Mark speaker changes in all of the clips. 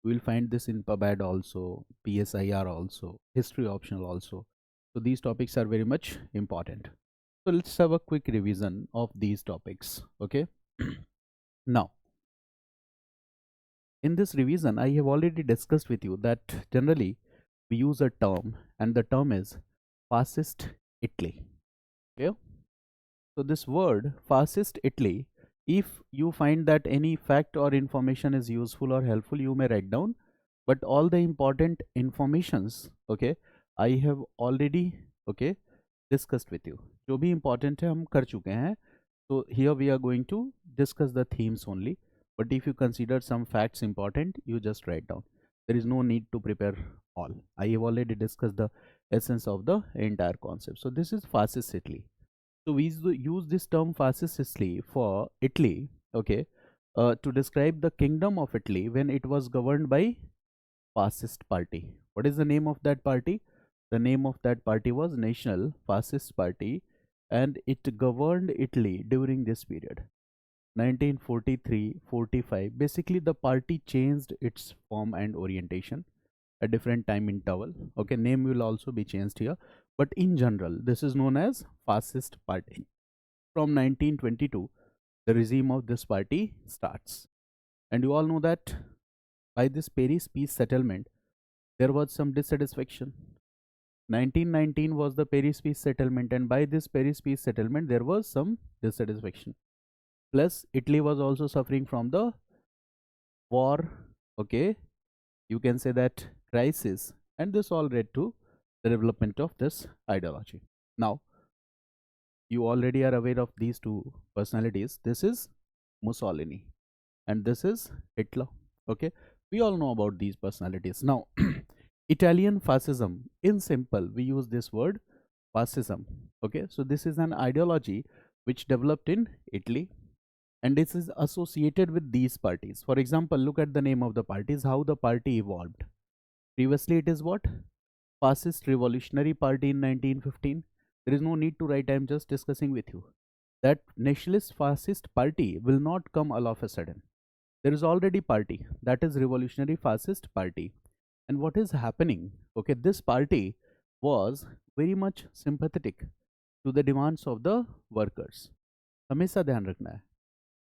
Speaker 1: You will find this in PubAd also, PSIR also, history optional also. So these topics are very much important. So let's have a quick revision of these topics. Okay. Now, in this revision, I have already discussed with you that generally we use a term, and the term is fascist Italy. Okay. So this word fascist Italy, if you find that any fact or information is useful or helpful, you may write down. But all the important informations, okay, I have already, okay, discussed with you. जो भी important है हम कर चुके हैं. So here we are going to discuss the themes only. But if you consider some facts important, you just write down. There is no need to prepare all. I have already discussed the essence of the entire concept. So this is fascist Italy. So we use this term fascist Italy for Italy, okay, to describe the kingdom of Italy when it was governed by fascist party. What is the name of that party? The name of that party was National Fascist Party, and it governed Italy during this period, 1943-45. Basically, the party changed its form and orientation at different time interval. Okay, name will also be changed here, but in general, this is known as Fascist Party. From 1922, the regime of this party starts, and you all know that by this Paris Peace Settlement, there was some dissatisfaction. 1919 was the Paris Peace Settlement, and by this Paris Peace Settlement, there was some dissatisfaction. Plus, Italy was also suffering from the war, okay, you can say that crisis, and this all led to the development of this ideology. Now, you already are aware of these two personalities. This is Mussolini, and this is Hitler. Okay, we all know about these personalities. Now, Italian fascism, in simple, we use this word fascism. Okay, so this is an ideology which developed in Italy, and this is associated with these parties. For example, look at the name of the parties, how the party evolved. Previously, it is what? Fascist Revolutionary Party in 1915. There is no need to write, I am just discussing with you. That nationalist fascist party will not come all of a sudden. There is already party, that is Revolutionary Fascist Party. And what is happening? Okay, this party was very much sympathetic to the demands of the workers. हमेशा ध्यान रखना है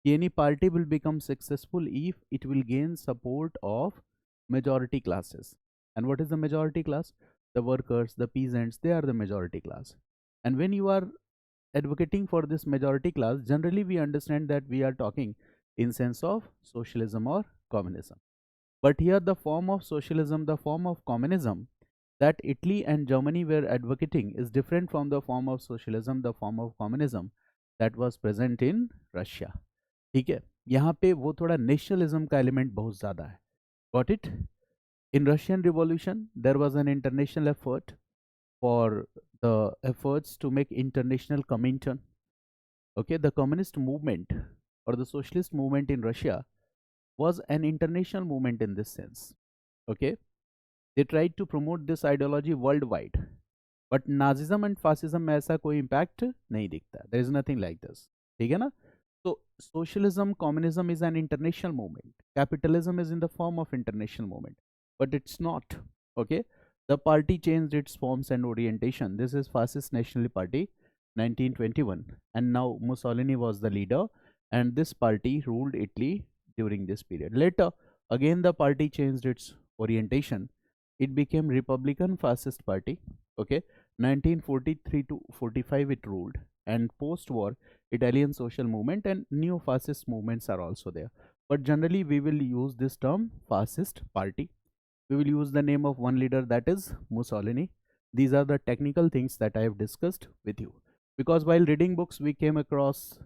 Speaker 1: कि any party will become successful if it will gain support of majority classes. And what is the majority class? The workers, the peasants, they are the majority class. And when you are advocating for this majority class, generally we understand that we are talking in sense of socialism or communism. But here the form of socialism, the form of communism that Italy and Germany were advocating is different from the form of socialism, the form of communism that was present in Russia. ठीक है, यहाँ पे वो थोड़ा nationalism का element बहुत ज़्यादा है. Got it? In Russian Revolution, there was an international effort for the efforts to make international Comintern. Okay, the communist movement or the socialist movement in Russia was an international movement in this sense. Okay, they tried to promote this ideology worldwide, but Nazism and Fascism में ऐसा कोई impact नहीं दिखता. There is nothing like this. ठीक है ना? So socialism, communism is an international movement. Capitalism is in the form of international movement, but it's not. Okay, the party changed its forms and orientation. This is Fascist National Party, 1921, and now Mussolini was the leader, and this party ruled Italy during this period. Later, again the party changed its orientation. It became Republican Fascist Party. Okay, 1943 to 45 it ruled, and post-war Italian social movement and neo-fascist movements are also there. But generally we will use this term fascist party. We will use the name of one leader, that is Mussolini. These are the technical things that I have discussed with you, because while reading books we came across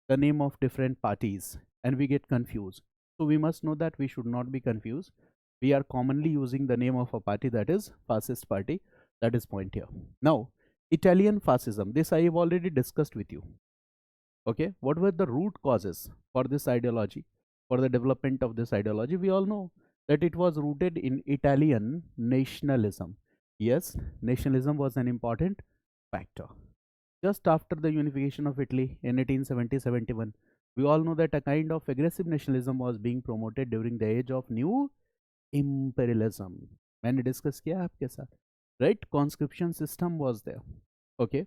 Speaker 1: the name of different parties and we get confused. So we must know that we should not be confused. We are commonly using the name of a party, that is fascist party. That is point here. Now, Italian fascism, this I have already discussed with you. Okay, what were the root causes for this ideology, for the development of this ideology? We all know that it was rooted in Italian nationalism. Yes, nationalism was an important factor. Just after the unification of Italy in 1870-71, we all know that a kind of aggressive nationalism was being promoted during the age of new imperialism. मैंने discuss किया आपके साथ, right? Conscription system was there, okay,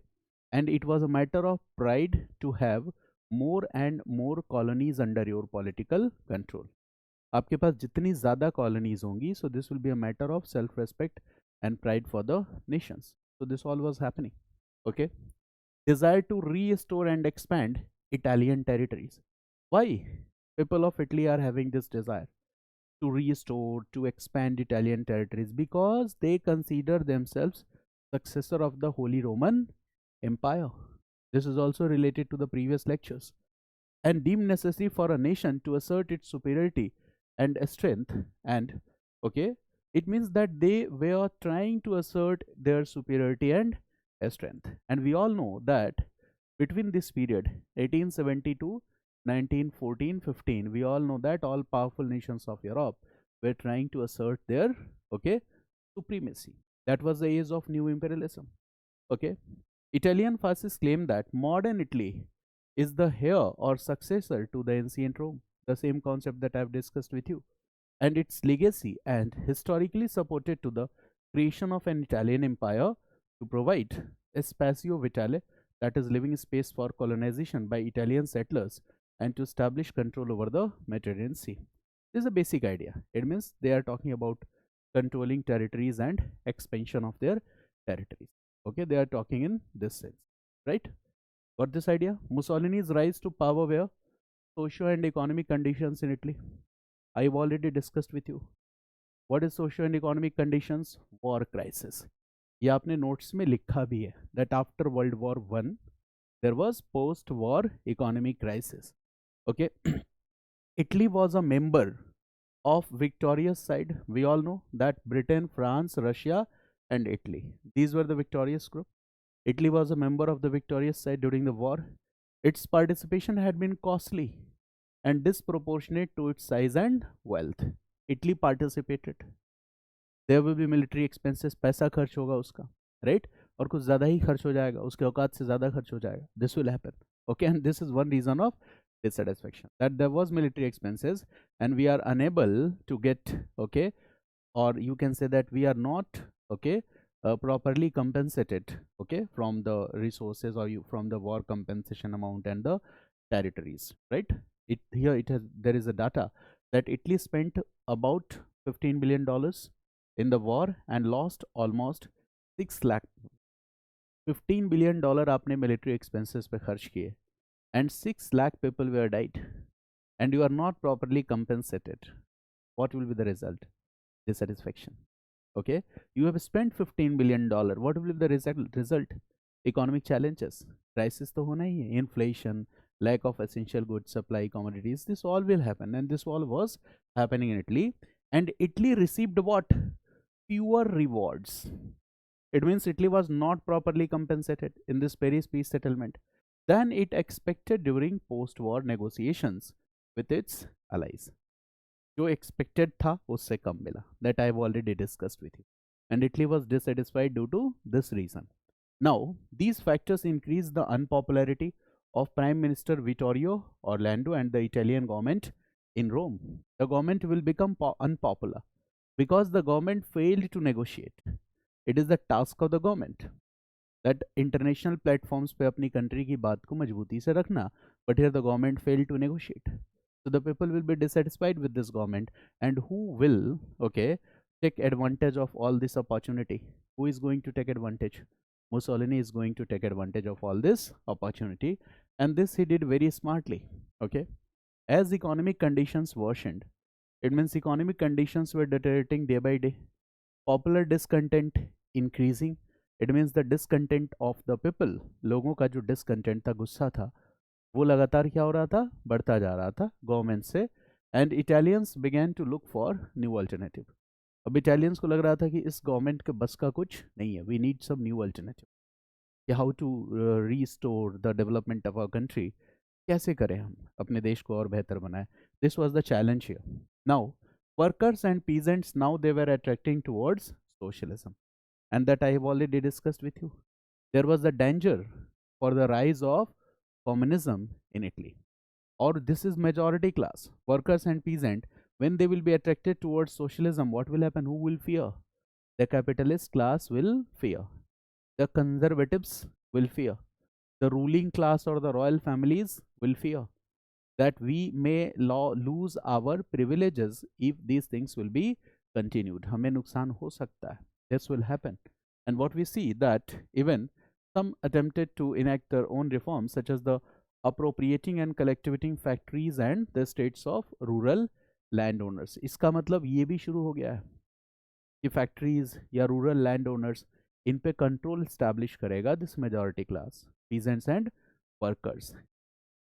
Speaker 1: and it was a matter of pride to have more and more colonies under your political control. आपके पास जितनी ज़्यादा colonies होंगी, so this will be a matter of self-respect and pride for the nations. So this all was happening, okay. Desire to restore and expand Italian territories. Why people of Italy are having this desire to restore, to expand Italian territories? Because they consider themselves successor of the Holy Roman Empire. This is also related to the previous lectures. And deemed necessary for a nation to assert its superiority and strength. And okay, it means that they were trying to assert their superiority and strength. And we all know that between this period 1870 to 1914-15, we all know that all powerful nations of Europe were trying to assert their okay supremacy. That was the age of new imperialism, okay. Italian fascists claim that modern Italy is the heir or successor to the ancient Rome, the same concept that I've discussed with you, and its legacy, and historically supported to the creation of an Italian empire to provide a spatio vitale, that is living space for colonization by Italian settlers, and to establish control over the Mediterranean Sea. This is a basic idea. It means they are talking about controlling territories and expansion of their territories. Okay, they are talking in this sense, right? Got this idea? Mussolini's rise to power were socio and economic conditions in Italy. I've already discussed with you. What is socio and economic conditions? War crisis. ये आपने notes में लिखा भी है that after World War I there was post-war economic crisis. Okay, Italy was a member of victorious side. We all know that Britain, France, Russia, and Italy. These were the victorious group. Italy was a member of the victorious side during the war. Its participation had been costly and disproportionate to its size and wealth. Italy participated. There will be military expenses, पैसा खर्च होगा उसका, right? और कुछ ज़्यादा ही खर्च हो जाएगा, उसके औकात से ज़्यादा खर्च हो जाएगा. This will happen. Okay, and this is one reason of dissatisfaction, that there was military expenses and we are unable to get, okay, or you can say that we are not, okay, properly compensated, okay, from the resources or from the war compensation amount and the territories, right? Here it has, there is a data that Italy spent about $15 billion in the war and lost almost 6 lakh. $15 billion आपने military expenses पे खर्च किए and 6 lakh people were died and you are not properly compensated. What will be the result? Dissatisfaction. Okay, you have spent $15 billion. What will be the result? Economic challenges. Crisis तो होना ही है. Inflation, lack of essential goods, supply, commodities. This all will happen, and this all was happening in Italy. And Italy received what? Fewer rewards. It means Italy was not properly compensated in this Paris peace settlement than it expected during post-war negotiations with its allies. जो expected था उससे कम मिला. That I have already discussed with you. And Italy was dissatisfied due to this reason. Now, these factors increase the unpopularity of Prime Minister Vittorio Orlando and the Italian government in Rome. The government will become unpopular because the government failed to negotiate. It is the task of the government that international platforms पे अपनी country की बात को मजबूती से रखना, but here the government failed to negotiate. So the people will be dissatisfied with this government, and who will, okay, take advantage of all this opportunity? Who is going to take advantage? Mussolini is going to take advantage of all this opportunity, and this he did very smartly. Okay, as economic conditions worsened, it means economic conditions were deteriorating day by day. Popular discontent increasing. It means the discontent of the people. लोगों का जो discontent था, गुस्सा था, वो लगातार क्या हो रहा था? बढ़ता जा रहा था गवर्नमेंट से. And Italians began to look for new alternative. अब इटालियंस को लग रहा था कि इस गवर्नमेंट के बस का कुछ नहीं है. We need some new alternative. कि how to restore the development of our country. कैसे करें हम अपने देश को और बेहतर बनाएं. This was the challenge here. Now workers and peasants, now they were attracting towards socialism, and that I have already discussed with you. There was a danger for the rise of communism in Italy. Or this is majority class, workers and peasant When they will be attracted towards socialism, what will happen? Who will fear? The capitalist class will fear. The conservatives will fear. The ruling class or the royal families will fear that we may lose our privileges if these things will be continued. हमें नुकसान हो सकता है. This will happen. And what we see that even some attempted to enact their own reforms, such as the appropriating and collectivating factories and the states of rural landowners. इसका मतलब ये भी शुरू हो गया है कि फैक्ट्रीज या रूरल लैंड ओनर्स इन पे कंट्रोल स्टैब्लिश करेगा this majority class, peasants and workers.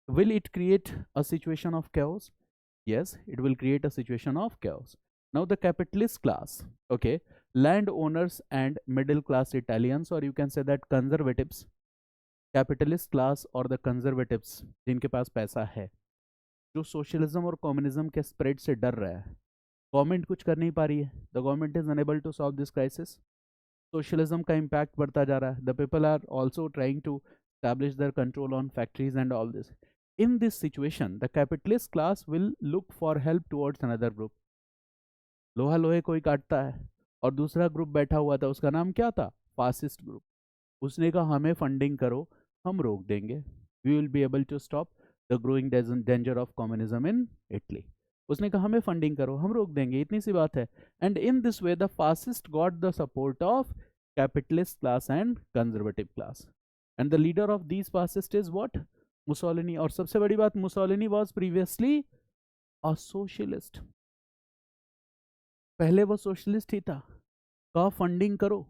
Speaker 1: Will it create a situation of chaos? Yes, it will create a situation of chaos. Now the capitalist class, okay, landowners and middle class Italians, or you can say that conservatives, capitalist class or the conservatives जिनके पास पैसा है, जो socialism और communism के spread से डर रहा है. गवर्नमेंट कुछ कर नहीं पा रही है. The government is unable to solve this crisis. Socialism का इम्पैक्ट बढ़ता जा रहा है. The people are also trying to establish their control on factories and all this. In this situation, the capitalist class will look for help towards another group. लोहा लोहे कोई काटता है और दूसरा ग्रुप बैठा हुआ था, उसका नाम क्या था? Fascist group. उसने कहा हमें फंडिंग करो, हम रोक देंगे. We will be able to stop the growing danger of communism in Italy. उसने कहा हमें फंडिंग करो, हम रोक देंगे, इतनी सी बात है. And in this way the fascist got the support of capitalist class and conservative class. And the leader of these fascist is what? Mussolini. और सबसे बड़ी बात, Mussolini was previously a socialist. पहले वो सोशलिस्ट ही था. कहा फंडिंग करो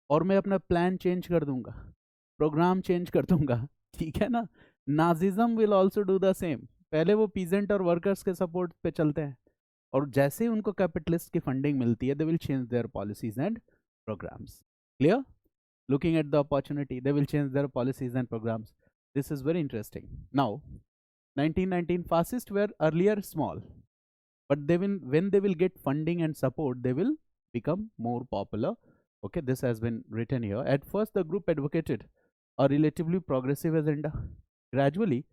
Speaker 1: और मैं अपना प्लान चेंज कर दूंगा, प्रोग्राम चेंज कर दूंगा. ठीक है ना. Nazism will also do the same. पहले वो पीजेंट और वर्कर्स के सपोर्ट पे चलते हैं और जैसे ही उनको कैपिटलिस्ट की फंडिंग मिलती है, they will change their policies and programmes. Clear? Looking at the opportunity, they will change their policies and programs. This is very interesting. Now 1919 fascists were earlier small, but they will, when they will get funding and support, they will become more popular. Okay, this has been written here. At first the group advocated a relatively progressive agenda. Gradually,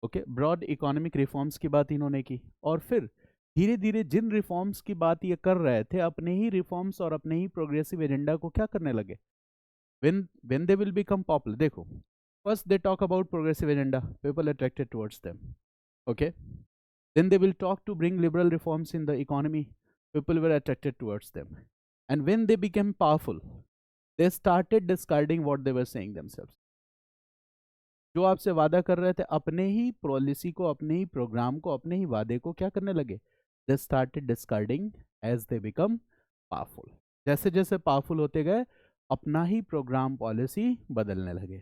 Speaker 1: okay, broad economic reforms की बात इन्होंने की और फिर धीरे धीरे जिन reforms की बात ये कर रहे थे, अपने ही रिफॉर्म्स और अपने ही प्रोग्रेसिव एजेंडा को क्या करने लगे. when they will become popular, देखो, first they talk about progressive agenda, people attracted towards them. Okay, then they will talk to bring liberal reforms in the economy, people were attracted towards them. And when they became powerful, they started discarding what they were saying themselves. जो आपसे वादा कर रहे थे, अपने ही policy को, अपने ही programme को, अपने ही वादे को क्या करने लगे? They started discarding as they become powerful. जैसे जैसे पावरफुल होते गए, अपना ही प्रोग्राम पॉलिसी बदलने लगे.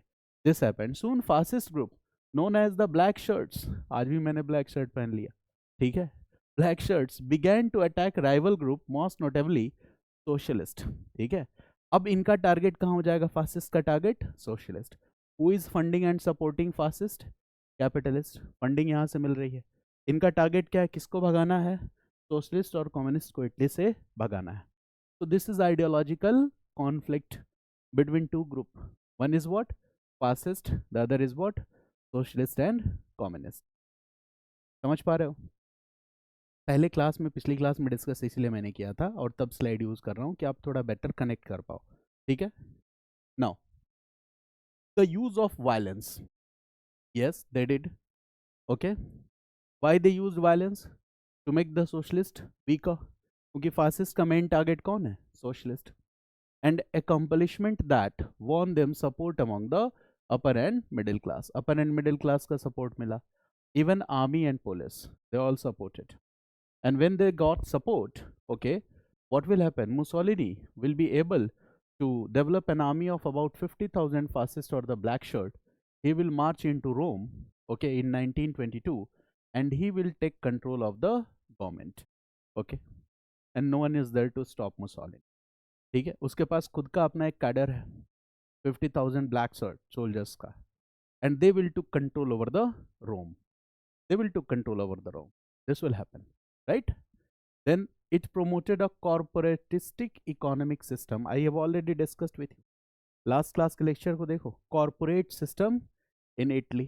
Speaker 1: This happened. Soon fascist group known as the black shirts, आज भी मैंने ब्लैक शर्ट पहन लिया, ठीक है, black shirts began to attack rival group, most notably socialist. ठीक है, अब इनका टारगेट कहाँ हो जाएगा? फासिस्ट का target socialist. Who is funding and supporting fascist? Capitalist. Funding यहाँ से मिल रही है. इनका टारगेट क्या है? किसको भगाना है? सोशलिस्ट और कम्युनिस्ट को इटली से भगाना है. So this is ideological conflict between two group. One is what? Fascist. The other is what? Socialist and communist. समझ पा रहे हो? पहले क्लास में, पिछली क्लास में डिस्कस इसलिए मैंने किया था और तब स्लाइड यूज कर रहा हूँ कि आप थोड़ा बेटर कनेक्ट कर पाओ. ठीक है. Now, the use of violence. Yes, they did. Okay. Why they used violence? To make the socialist weaker. क्योंकि फासिस्ट का मेन टारगेट कौन है? Socialist. And accomplishment that won them support among the upper and middle class. upper and middle class का support मिला. even army and police, they all supported. And when they got support, okay, what will happen? Mussolini will be able to develop an army of about 50,000 fascists or the black shirt. He will march into Rome, okay, in 1922, and he will take control of the government. Okay, and no one is there to stop Mussolini. ठीक है, उसके पास खुद का अपना एक cadre है, 50,000 black soldiers का, and they will to control over the Rome. They will to control over the Rome. This will happen, right? Then it promoted a corporatistic economic system. I have already discussed with you. Last class के lecture को देखो. Corporate system in Italy.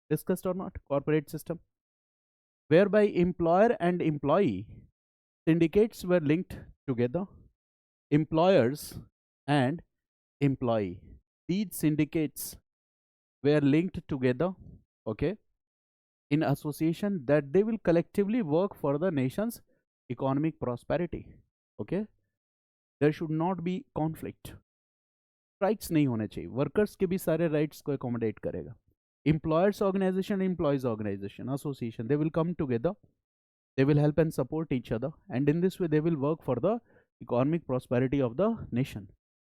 Speaker 1: Discussed or not? Corporate system. whereby employer and employee syndicates were linked together. Employers and employee, these syndicates were linked together, okay, in association that they will collectively work for the nation's economic prosperity. Okay, there should not be conflict. Rights नहीं होने चाहिए, workers के भी सारे rights को accommodate करेगा. Employers organization, employees organization, association, they will come together, they will help and support each other, and in this way they will work for the economic prosperity of the nation.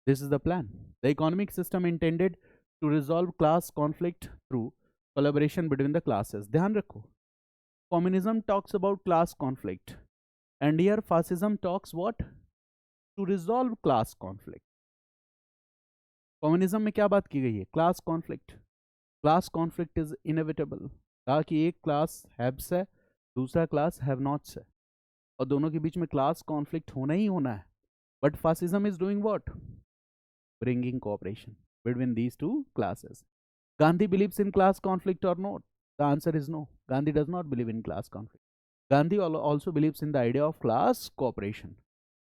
Speaker 1: This is the plan. The economic system intended to resolve class conflict through collaboration between the classes. ध्यान रखो, communism talks about class conflict, and here fascism talks what? To resolve class conflict. Communism में क्या बात की गई है? Class conflict. Class conflict is inevitable. कहा कि एक क्लास हैव्स है, दूसरा क्लास हैव नॉट्स है, और दोनों के बीच में क्लास कॉन्फ्लिक्ट होना ही होना है. But fascism is doing what? Bringing cooperation between these two classes. Gandhi believes in class conflict or not? The answer is no. Gandhi does not believe in class conflict. Gandhi also believes in the idea of class cooperation.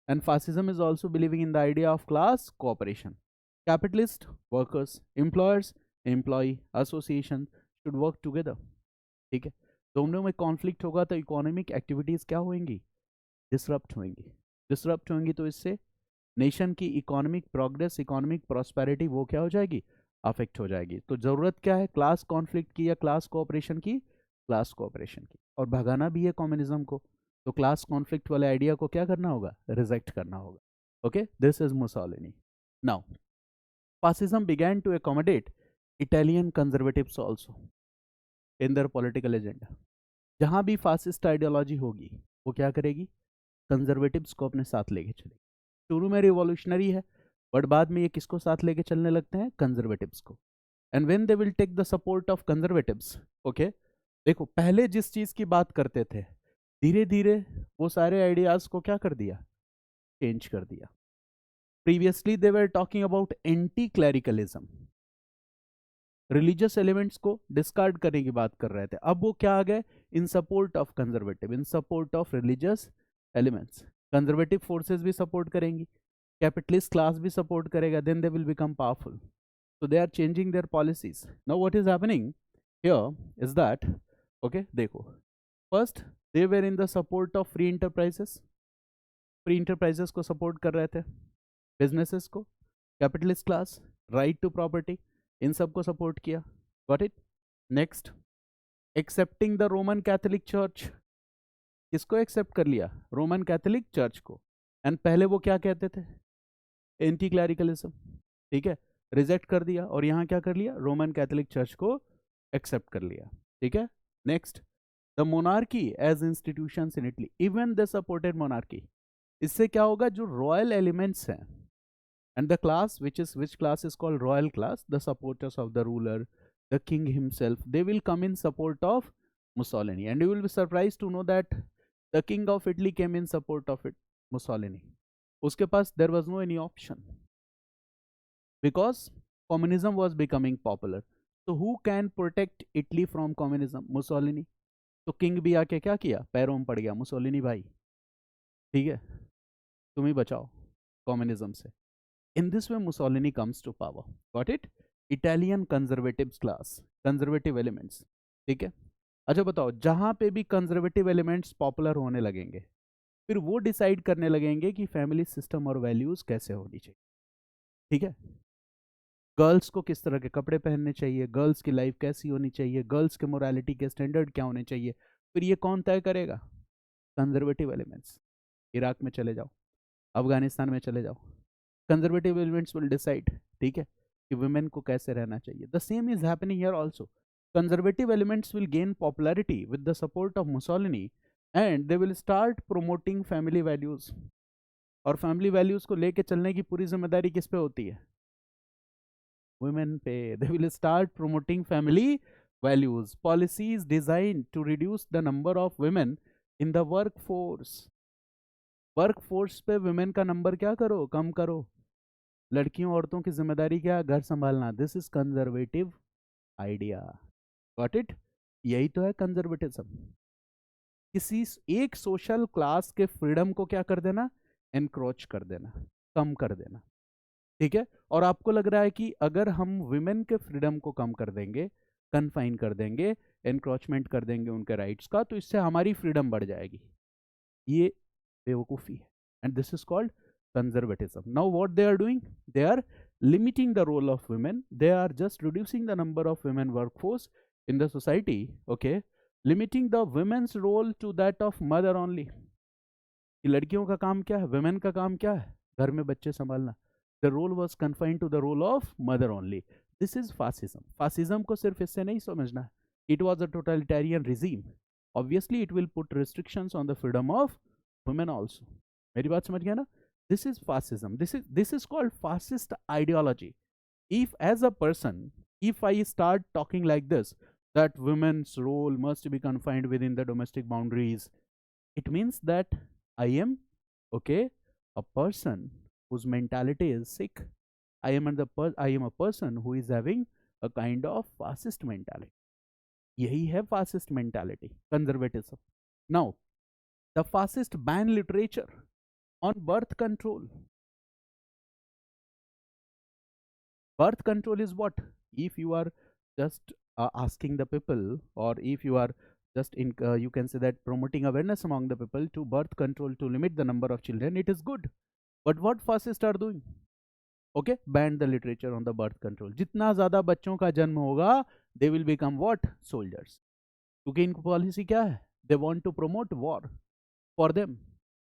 Speaker 1: And fascism is also believing in the idea of class cooperation. Capitalist, workers, employers, employee, association should work together. ठीक है, दोनों में conflict होगा तो economic activities क्या होंगी? Disrupt होंगी. Disrupt होंगी तो इससे नेशन की इकोनॉमिक प्रोग्रेस, इकोनॉमिक प्रॉस्पेरिटी वो क्या हो जाएगी? अफेक्ट हो जाएगी. तो जरूरत क्या है? क्लास कॉन्फ्लिक्ट की या क्लास कोऑपरेशन की? क्लास कोऑपरेशन की. और भगाना भी है कम्युनिज्म को, तो क्लास कॉन्फ्लिक्ट वाले आइडिया को क्या करना होगा? रिजेक्ट करना होगा. Okay, this is Mussolini. Now fascism began to accommodate Italian conservatives also in their political agenda. जहां भी फासिस्ट आइडियोलॉजी होगी वो क्या करेगी? कंजर्वेटिव्स को अपने साथ लेके चलेगी. शुरू में रिवॉल्यूशनरी है, बट बाद में ये किसको साथ लेके चलने लगते हैं? कंजर्वेटिव्स को. And when they will take the support of conservatives, okay, देखो पहले जिस चीज की बात करते थे, धीरे धीरे वो सारे आइडियाज को क्या कर दिया? चेंज कर दिया. Previously they were talking about anti-clericalism, religious elements को डिस्कार्ड करने की बात कर रहे थे. अब वो क्या आ गए? In support of conservative, in support of religious elements. Conservative forces भी सपोर्ट करेंगी, कैपिटलिस्ट क्लास भी सपोर्ट करेगा, then they will become powerful. So they are changing their policies. Now what is happening here is that, okay, देखो, first they were in the support of free enterprises. Free enterprises को support कर रहे थे, businesses को, capitalist class, right to property, इन सब को support किया. Got it? Next, accepting the Roman Catholic church. किसको एक्सेप्ट कर लिया? रोमन कैथोलिक चर्च को. एंड पहले वो क्या कहते थे? एंटी क्लैरिकलिज्म. ठीक है, रिजेक्ट कर दिया, और यहाँ क्या कर लिया? रोमन कैथोलिक चर्च को एक्सेप्ट कर लिया. ठीक है. Next, the monarchy as institutions in Italy, even they supported monarchy. इससे क्या होगा? जो रॉयल एलिमेंट्स हैं, and the class which class is called royal class, the supporters of the ruler, the king himself, they will come in support of Mussolini. And you will be surprised to know that the king of Italy came in support of it, Mussolini. Uske paas there was no any option, because communism was becoming popular. So who can protect Italy from communism? Mussolini. तो king भी आके क्या किया? पैरों में पड़ गया, Mussolini भाई, ठीक है, तुम ही बचाओ कम्युनिज्म से. In this way Mussolini comes to power. Got it? Italian conservatives class, conservative elements. ठीक है. अच्छा बताओ, जहां पे भी कंजर्वेटिव एलिमेंट्स पॉपुलर होने लगेंगे, फिर वो डिसाइड करने लगेंगे कि फैमिली सिस्टम और वैल्यूज कैसे होनी चाहिए. ठीक है, गर्ल्स को किस तरह के कपड़े पहनने चाहिए, गर्ल्स की लाइफ कैसी होनी चाहिए, गर्ल्स के मोरालिटी के स्टैंडर्ड क्या होने चाहिए, फिर ये कौन तय करेगा? Conservative elements. इराक में चले जाओ, अफगानिस्तान में चले जाओ, कंजर्वेटिव एलिमेंट्स विल डिसाइड, ठीक है, कि वुमेन को कैसे रहना चाहिए. The same is happening here also. Conservative elements will gain popularity with the support of Mussolini, and they will start promoting family values. और फैमिली वैल्यूज को लेके चलने की पूरी जिम्मेदारी किस पे होती है? वुमेन पे. They will start promoting family values, policies design to reduce the number of women in the work force. Work force पे वुमेन का नंबर क्या करो? कम करो. लड़कियों औरतों की जिम्मेदारी क्या? घर संभालना. This is conservative idea. Got it? यही तो है कंजर्वेटिज्म. किसी एक सोशल क्लास के फ्रीडम को क्या कर देना, एनक्रोच कर देना, कम कर देना, ठीक है। और आपको लग रहा है कि अगर हम वुमेन के फ्रीडम को कम कर देंगे, कन्फाइन कर देंगे, एनक्रोचमेंट कर देंगे उनके राइट्स का, तो इससे हमारी फ्रीडम बढ़ जाएगी। ये बेवकूफ़ी है, and this is called conservatism. Now what they are doing, they are limiting the role of women, they are just reducing the number of women workforce in the society, okay, limiting the women's role to that of mother only, कि लड़कियों का काम क्या है, women का काम क्या है, घर में बच्चे संभालना. The role was confined to the role of mother only. This is fascism. Fascism को सिर्फ इससे नहीं समझना है. It was a totalitarian regime. Obviously it will put restrictions on the freedom of women also. मेरी बात समझ गया ना? This is fascism. This is called fascist ideology. If as a person, if I start talking like this, that women's role must be confined within the domestic boundaries, it means that I am, okay, a person whose mentality is sick. I am a person who is having a kind of fascist mentality. यही है fascist mentality, conservatism. Now, the fascist ban literature on birth control. Birth control is what? If you are just asking the people, or if you are just in, you can say that promoting awareness among the people to birth control to limit the number of children, it is good. But what fascists are doing? Okay, ban the literature on the birth control. जितना ज़्यादा बच्चों का जन्म होगा, they will become what? Soldiers. क्योंकि इनकी policy क्या है? They want to promote war for them.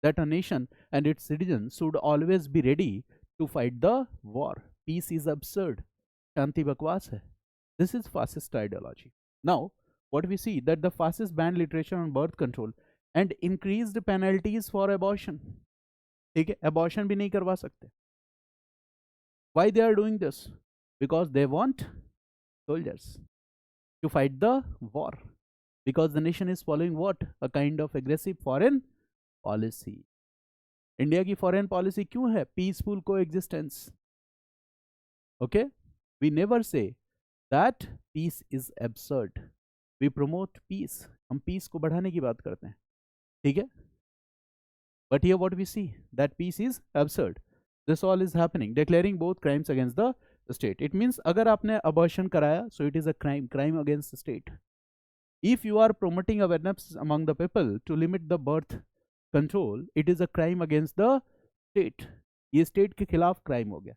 Speaker 1: That a nation and its citizens should always be ready to fight the war. Peace is absurd. Shanti bakwas hai. This is fascist ideology. Now, what we see that the fascists banned literature on birth control and increased penalties for abortion. ठीक है, abortion भी नहीं करवा सकते. Why they are doing this? Because they want soldiers to fight the war. Because the nation is following what? A kind of aggressive foreign policy. India की foreign policy क्यों है? Peaceful coexistence. Okay, we never say that peace is absurd. We promote peace. हम peace को बढ़ाने की बात करते हैं, ठीक है. But here what we see that peace is absurd. This all is happening, declaring both crimes against the state. It means अगर आपने अबॉर्शन कराया, so it is a crime, crime against the state. If you are promoting awareness among the people to limit the birth control, it is a crime against the state. ये state के खिलाफ crime हो गया.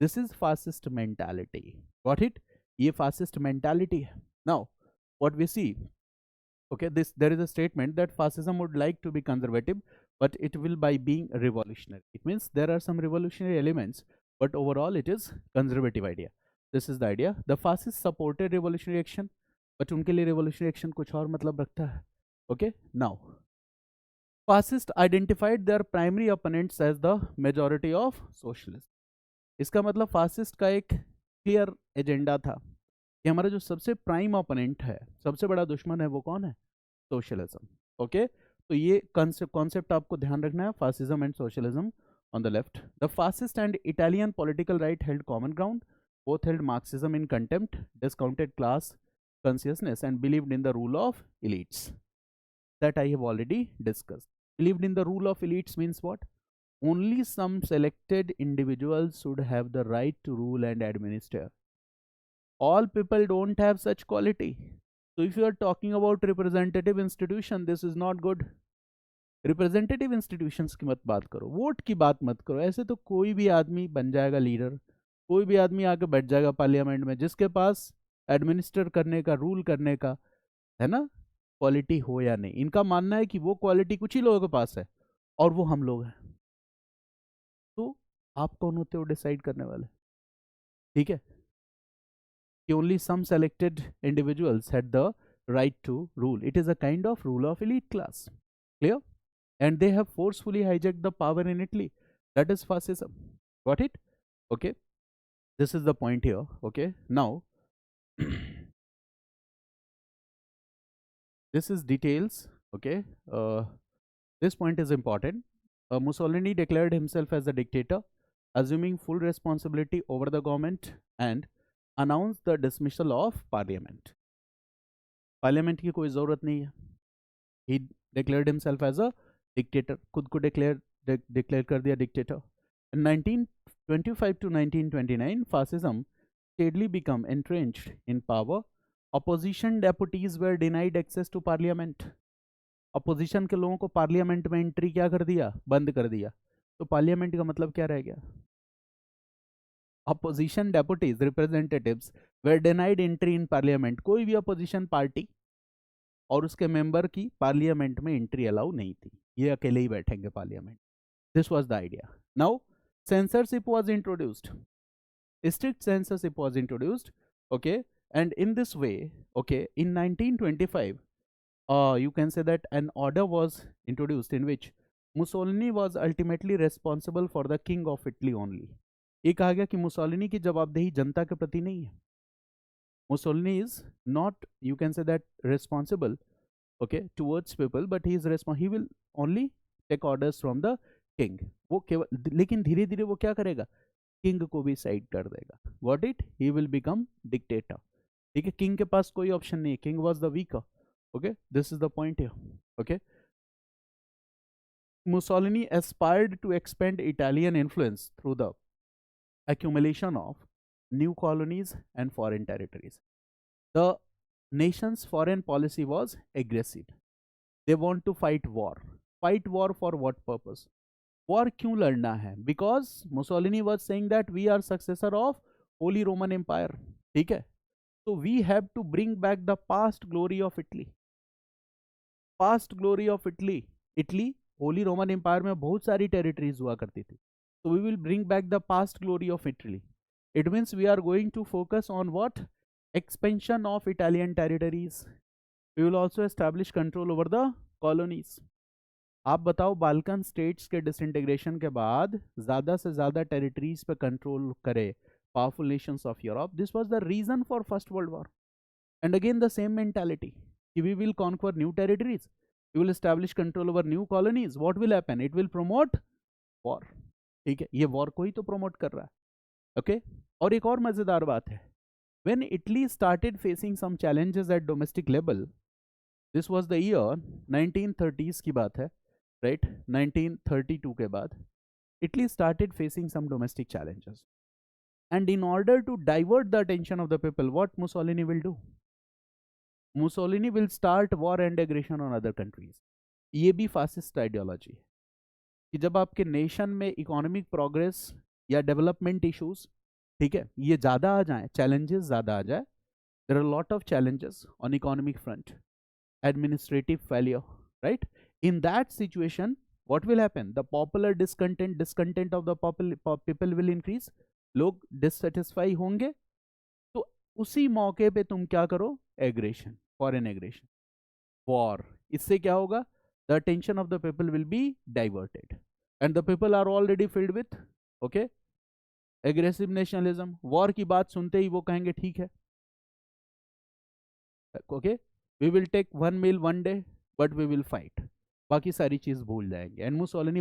Speaker 1: This is fascist mentality. Got it? ये fascist mentality है. Now what we see, okay, this there is a statement that fascism would like to be conservative, but it will by being revolutionary. It means there are some revolutionary elements, but overall it is conservative idea. This is the idea. The fascists supported revolutionary action, but उनके लिए revolutionary action कुछ और मतलब रखता है. Okay, now fascists identified their primary opponents as the majority of socialists. इसका मतलब fascist का एक क्लियर एजेंडा था कि हमारा जो सबसे प्राइम ओपोनेंट है, सबसे बड़ा दुश्मन है, वो कौन है? सोशलिज्म. ओके, तो ये कॉन्सेप्ट आपको ध्यान रखना है. Fascism and socialism on the left. The fascist and Italian political right held common ground. Both held Marxism in contempt, discounted class consciousness and believed in the rule of elites. That I have already discussed. Believed in the rule of elites means what? Only some selected individuals should have the right to rule and administer. All people don't have such quality. So if you are talking about representative institution, this is not good. Representative institutions की मत बात करो, vote की बात मत करो. ऐसे तो कोई भी आदमी बन जाएगा लीडर, कोई भी आदमी आके बैठ जाएगा पार्लियामेंट में, जिसके पास एडमिनिस्टर करने का, रूल करने का है ना, क्वालिटी हो या नहीं. इनका मानना है कि वो क्वालिटी कुछ ही लोगों के पास है और वो हम लोग हैं. तो आप कौन होते हो डिसाइड करने वाले? ठीक है, कि only some selected individuals had the right to rule. It is a kind of rule of elite class. Clear? And they have forcefully hijacked the power in Italy. That is fascism. Got it? Okay, this is the point here. Okay, now this is details. Okay, this point is important. Mussolini declared himself as a dictator, assuming full responsibility over the government, and announced the dismissal of parliament. Parliament की कोई ज़रूरत नहीं है. He declared himself as a dictator, खुद को declare कर दिया dictator. In 1925 to 1929, fascism steadily become entrenched in power. Opposition deputies were denied access to parliament. Opposition के लोगों को पार्लियामेंट में एंट्री क्या कर दिया, बंद कर दिया. तो पार्लियामेंट का मतलब क्या रह गया? Opposition deputies, representatives were denied entry in parliament. कोई भी opposition पार्टी और उसके मेंबर की पार्लियामेंट में एंट्री अलाउ नहीं थी, ये अकेले ही बैठेंगे parliament. This was the idea. Now censorship was introduced. Strict censorship was introduced. Okay, and in this way, okay, in 1925, you can say that an order was introduced in which Mussolini was ultimately responsible for the king of Italy only. ये कहा गया कि Mussolini की जवाबदेही जनता के प्रति नहीं है. Mussolini is not, you can say that, responsible, okay, towards people, but he will only take orders from the king. वो केवल, लेकिन धीरे धीरे वो क्या करेगा, किंग को भी साइड कर देगा. Got it? He will become dictator. ठीक है, किंग के पास कोई ऑप्शन नहीं है. King was the weaker. Okay, this is the point here. Okay, Mussolini aspired to expand Italian influence through the accumulation of new colonies and foreign territories. The nation's foreign policy was aggressive. They want to fight war. Fight war for what purpose? War क्यों लड़ना है? Because Mussolini was saying that we are successor of Holy Roman Empire. ठीक है, so we have to bring back the past glory of Italy. Past glory of Italy. Italy, Holy Roman Empire में बहुत सारी territories हुआ करती थी. So we will bring back the past glory of Italy. It means we are going to focus on what? Expansion of Italian territories. We will also establish control over the colonies. आप बताओ, Balkan states के disintegration के बाद ज़्यादा से ज़्यादा territories पे control करे powerful nations of Europe. This was the reason for first world war. And again the same mentality कि we will conquer new territories, we will establish control over new colonies. What will happen? It will promote war. ठीक है, ये war को ही तो promote कर रहा है. Okay, और एक और मजेदार बात है, when Italy started facing some challenges at domestic level, this was the year 1930s की बात है, राइट? 1932 के बाद Italy started facing some domestic challenges, and in order to divert the attention of the people, what Mussolini will do? Mussolini will start war and aggression on other countries. ये भी fascist ideology है कि जब आपके nation में economic progress या development issues, ठीक है, ये ज़्यादा आ जाए, चैलेंजेस ज़्यादा आ जाए, there are lot of challenges on economic front, administrative failure, right? In that situation, what will happen? The popular discontent of the people will increase. लोग dissatisfy होंगे, तो उसी मौके पे तुम क्या करो? Aggression, foreign aggression, war. इससे क्या होगा? The attention of the people will be diverted, and the people are already filled with, okay, aggressive nationalism. War की बात सुनते ही वो कहेंगे ठीक है, okay, we will take one meal one day, but we will fight. बाकी सारी चीज भूल जाएंगे. And Mussolini